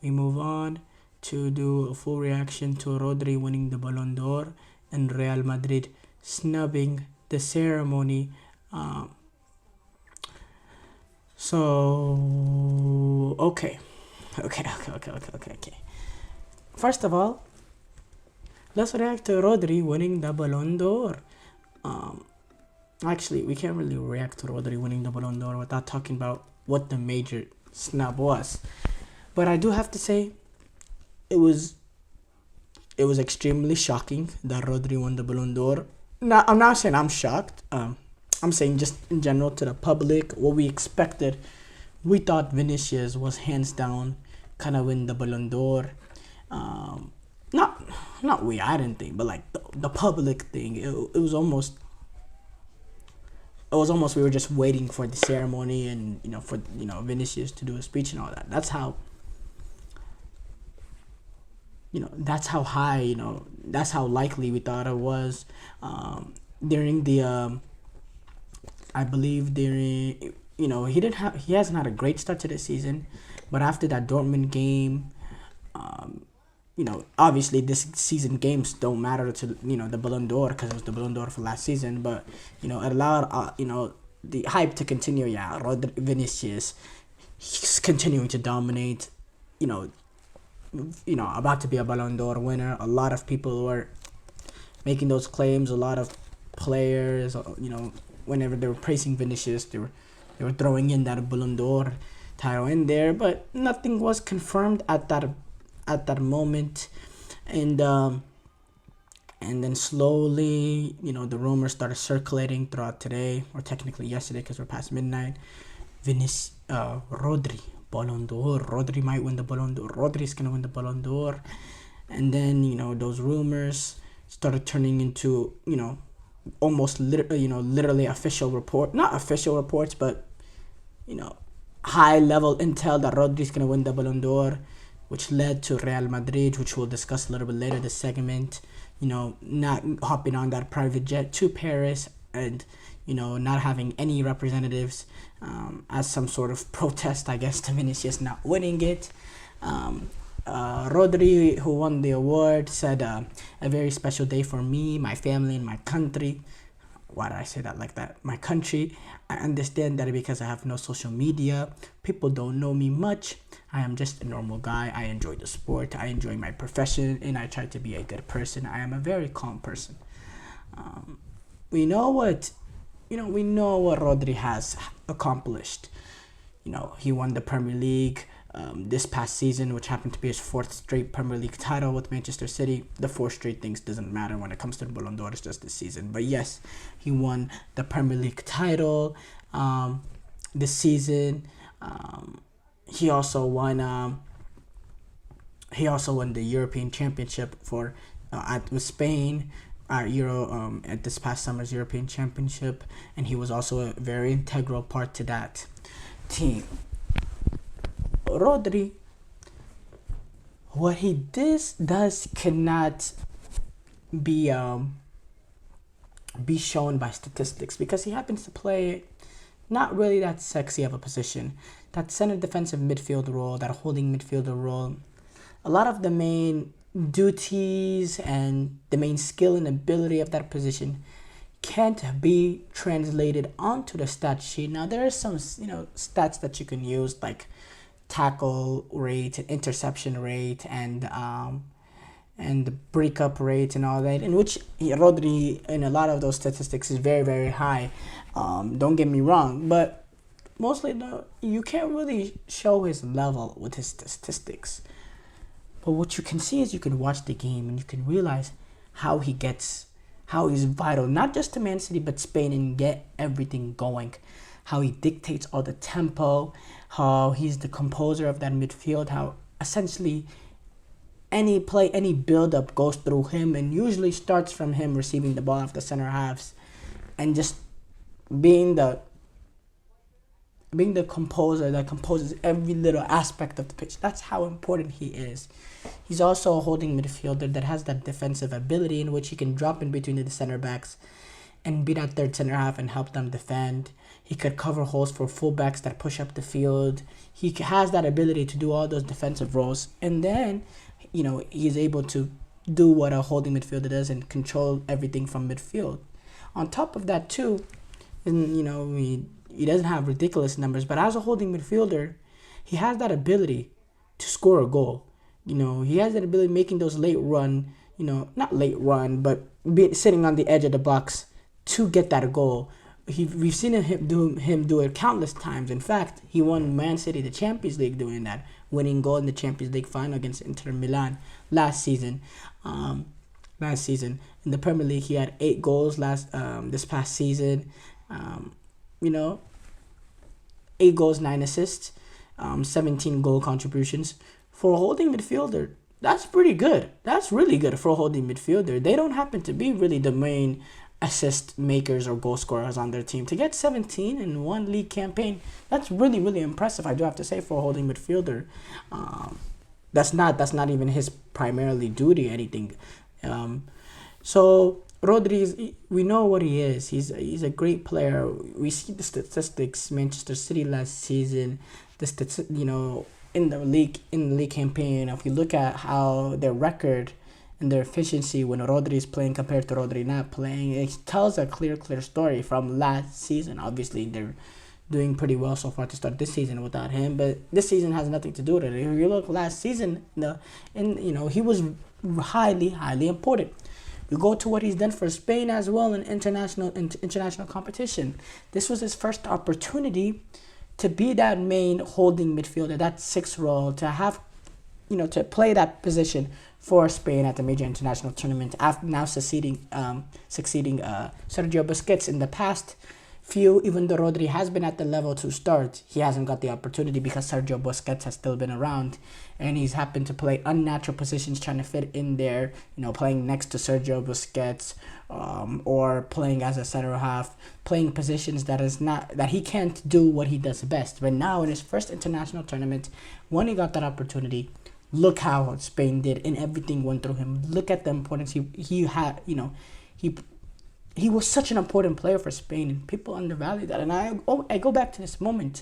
we move on to do a full reaction to Rodri winning the Ballon d'Or and Real Madrid snubbing the ceremony. Um, so okay. First of all, let's react to Rodri winning the Ballon d'Or. Um, Actually, we can't really react to Rodri winning the Ballon d'Or without talking about what the major snub was. But I do have to say, it was extremely shocking that Rodri won the Ballon d'Or. Now, I'm not saying I'm shocked. I'm saying just in general to the public, what we expected. We thought Vinicius was hands down kind of win the Ballon d'Or. Not we, I didn't think, but like the public thing. It was almost we were just waiting for the ceremony and for Vinicius to do a speech and all that. That's how high, that's how likely we thought it was. During the I believe during he hasn't had a great start to the season, but after that Dortmund game, obviously this season games don't matter to the Ballon d'Or because it was the Ballon d'Or for last season, but it allowed the hype to continue. Yeah, Vinicius, he's continuing to dominate. About to be a Ballon d'Or winner. A lot of people were making those claims. A lot of players, whenever they were praising Vinicius, they were throwing in that Ballon d'Or title in there, but nothing was confirmed at that moment, and then slowly, the rumors started circulating throughout today, or technically yesterday, because we're past midnight. Rodri, Ballon d'Or. Rodri might win the Ballon d'Or. Rodri's gonna win the Ballon d'Or, and then those rumors started turning into almost literally official report, not official reports, but high level intel that Rodri's gonna win the Ballon d'Or, which led to Real Madrid, which we'll discuss a little bit later this segment, not hopping on that private jet to Paris and, not having any representatives as some sort of protest, I guess, to Vinicius not winning it. Rodri, who won the award, said, a very special day for me, my family, and my country. Why did I say that like that? My country. I understand that because I have no social media. People don't know me much. I am just a normal guy. I enjoy the sport. I enjoy my profession, and I try to be a good person. I am a very calm person. We know what Rodri has accomplished. He won the Premier League this past season, which happened to be his fourth straight Premier League title with Manchester City. The four straight things doesn't matter when it comes to the Ballon d'Or. It's just this season. But yes, he won the Premier League title this season. He also won the European Championship with Spain at this past summer's European Championship, and he was also a very integral part to that team. Rodri, what he does cannot be shown by statistics, because he happens to play not really that sexy of a position, that center defensive midfield role, that holding midfielder role. A lot of the main duties and the main skill and ability of that position can't be translated onto the stat sheet. Now there are some stats that you can use, like tackle rate, interception rate, and the breakup rate and all that, in which Rodri in a lot of those statistics is very, very high. Don't get me wrong, but mostly you can't really show his level with his statistics. But what you can see is you can watch the game and you can realize how he's vital, not just to Man City but Spain, and get everything going. How he dictates all the tempo, how he's the composer of that midfield, how essentially any play, any build-up goes through him and usually starts from him receiving the ball off the center halves and just being the composer that composes every little aspect of the pitch. That's how important he is. He's also a holding midfielder that has that defensive ability in which he can drop in between the center backs and be that third center half and help them defend. He could cover holes for fullbacks that push up the field. He has that ability to do all those defensive roles. And then, he's able to do what a holding midfielder does and control everything from midfield. On top of that, too, and, he doesn't have ridiculous numbers, but as a holding midfielder, he has that ability to score a goal. He has that ability of making those late run, not late run, but sitting on the edge of the box to get that goal. We've seen him do it countless times. In fact, he won Man City the Champions League doing that, winning goal in the Champions League final against Inter Milan last season. In the Premier League, he had 8 goals this past season. 8 goals, 9 assists, 17 goal contributions. For a holding midfielder, that's pretty good. That's really good for a holding midfielder. They don't happen to be really the main assist makers or goal scorers on their team. To get 17 in one league campaign, that's really, really impressive, I do have to say, for a holding midfielder. That's not even his primarily duty or anything. So Rodri, we know what he is. He's a great player. We see the statistics. Manchester City last season, in the league campaign. If you look at how their record and their efficiency when Rodri is playing compared to Rodri not playing, it tells a clear story from last season. Obviously, they're doing pretty well so far to start this season without him, but this season has nothing to do with it. If you look last season, he was highly important. We go to what he's done for Spain as well in international competition. This was his first opportunity to be that main holding midfielder, that 6 role, to have, to play that position for Spain at the major international tournament. After now succeeding Sergio Busquets in the past few, even though Rodri has been at the level to start, he hasn't got the opportunity because Sergio Busquets has still been around, and he's happened to play unnatural positions trying to fit in there, playing next to Sergio Busquets, or playing as a center half, playing positions that he can't do what he does best. But now in his first international tournament, when he got that opportunity, look how Spain did, and everything went through him. Look at the importance he had. He was such an important player for Spain, and people undervalue that. And I go back to this moment.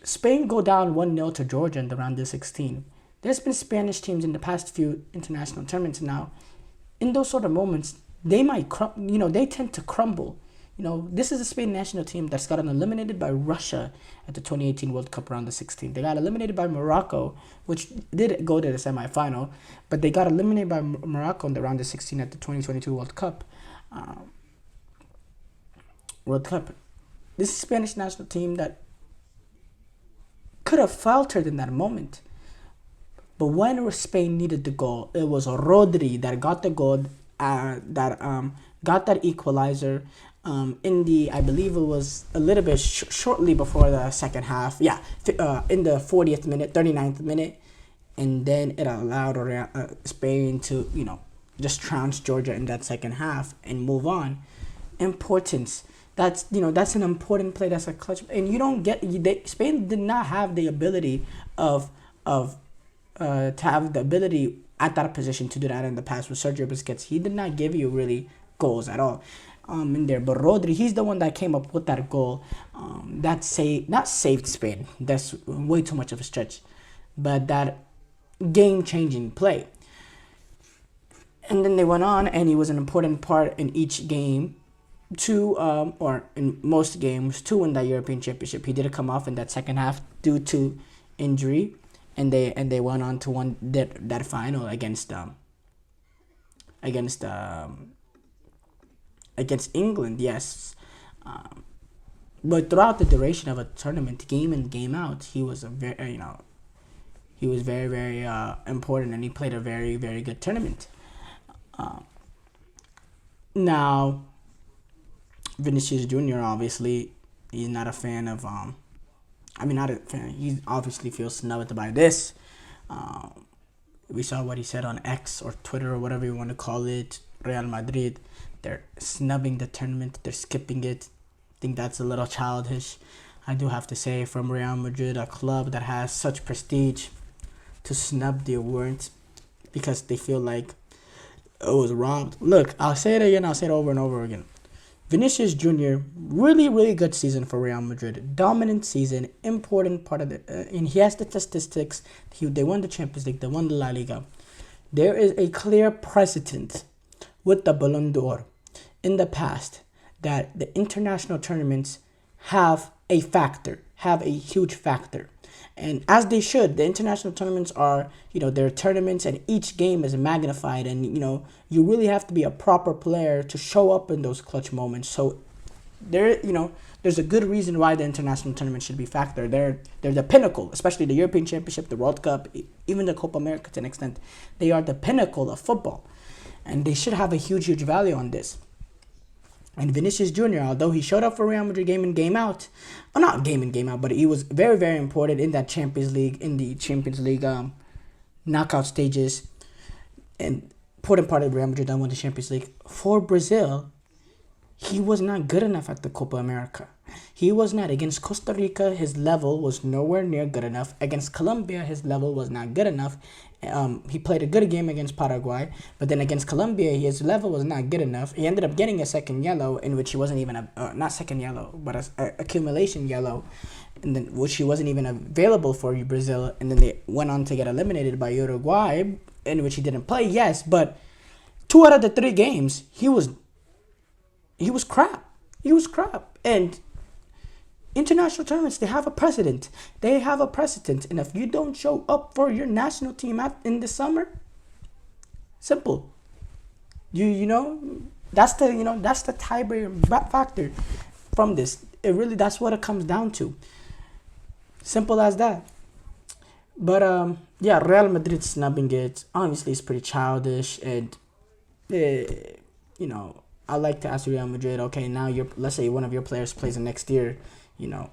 Spain go down 1-0 to Georgia in the round of 16. There's been Spanish teams in the past few international tournaments now. In those sort of moments, they might they tend to crumble. This is a Spain national team that's gotten eliminated by Russia at the 2018 World Cup round of 16. They got eliminated by Morocco, which did go to the semifinal, but they got eliminated by Morocco in the round of 16 at the 2022 World Cup. This is a Spanish national team that could have faltered in that moment. But when Spain needed the goal, it was Rodri that got the goal, got that equalizer. I believe it was a little bit shortly before the second half. In the 40th minute, 39th minute. And then it allowed Spain to, just trounce Georgia in that second half and move on. Importance. That's an important play. That's a clutch. And Spain did not have the ability to have the ability at that position to do that in the past with Sergio Busquets. He did not give you really goals at all. In there, but Rodri, he's the one that came up with that goal. Not saved Spain. That's way too much of a stretch, but that game-changing play. And then they went on, and he was an important part in each game, or in most games, to win that European Championship. He did come off in that second half due to injury, and they went on to win that final against England, yes. But throughout the duration of a tournament, game in, game out, he was very important, and he played a very, very good tournament. Now, Vinicius Jr., obviously, he's not a fan of, not a fan. He obviously feels snubbed by this. We saw what he said on X or Twitter or whatever you want to call it. Real Madrid, they're snubbing the tournament. They're skipping it. I think that's a little childish. I do have to say, from Real Madrid, a club that has such prestige, to snub the award because they feel like it was robbed. Look, I'll say it again. I'll say it over and over again. Vinicius Jr. really good season for Real Madrid. Dominant season, important part of and he has the statistics. They won the Champions League, they won the La Liga. There is a clear precedent with the Ballon d'Or in the past that the international tournaments have a factor, have a huge factor. And as they should, the international tournaments are, they're tournaments and each game is magnified. And, you really have to be a proper player to show up in those clutch moments. So there's a good reason why the international tournament should be factored. They're the pinnacle, especially the European Championship, the World Cup, even the Copa America to an extent. They are the pinnacle of football. And they should have a huge value on this. And Vinicius Jr., although he showed up for Real Madrid game in, game out, well, not game in, game out, but he was very important in that Champions League, knockout stages, and important part of Real Madrid that won the Champions League. For Brazil, he was not good enough at the Copa America. He was not. Against Costa Rica, his level was nowhere near good enough. Against Colombia, his level was not good enough. He played a good game against Paraguay, but then against Colombia, his level was not good enough. He ended up getting a second yellow, in which he wasn't even not second yellow, but a accumulation yellow, and then which he wasn't even available for Brazil. And then they went on to get eliminated by Uruguay, in which he didn't play. Yes, but 2 out of the 3 games, he was crap. He was crap. And international tournaments, they have a precedent. And if you don't show up for your national team in the summer, simple. That's the tiebreaker factor from this. That's what it comes down to. Simple as that. But Real Madrid snubbing it obviously is pretty childish, and I like to ask Real Madrid, okay, now let's say one of your players plays the next year, I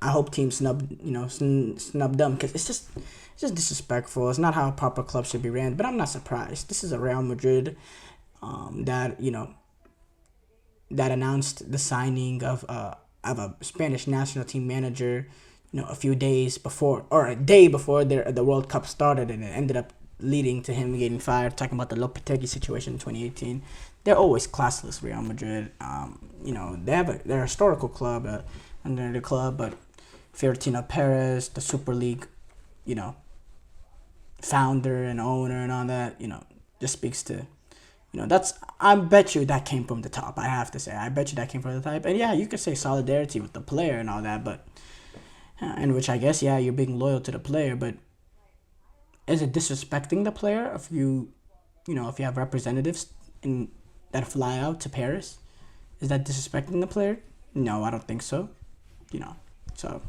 hope teams snub them, because it's just disrespectful. It's not how a proper club should be ran. But I'm not surprised. This is a Real Madrid that announced the signing of a Spanish national team manager, a few days before, or a day before the World Cup started, and it ended up leading to him getting fired. Talking about the Lopetegui situation in 2018, they're always classless. Real Madrid, they're a historical club under the club, but Florentino Perez, the Super League, founder and owner and all that, just speaks to, I bet you that came from the top. I have to say, I bet you that came from the top. And yeah, you could say solidarity with the player and all that, but in which I guess you're being loyal to the player, but is it disrespecting the player if you have representatives that fly out to Paris? Is that disrespecting the player? No, I don't think so. So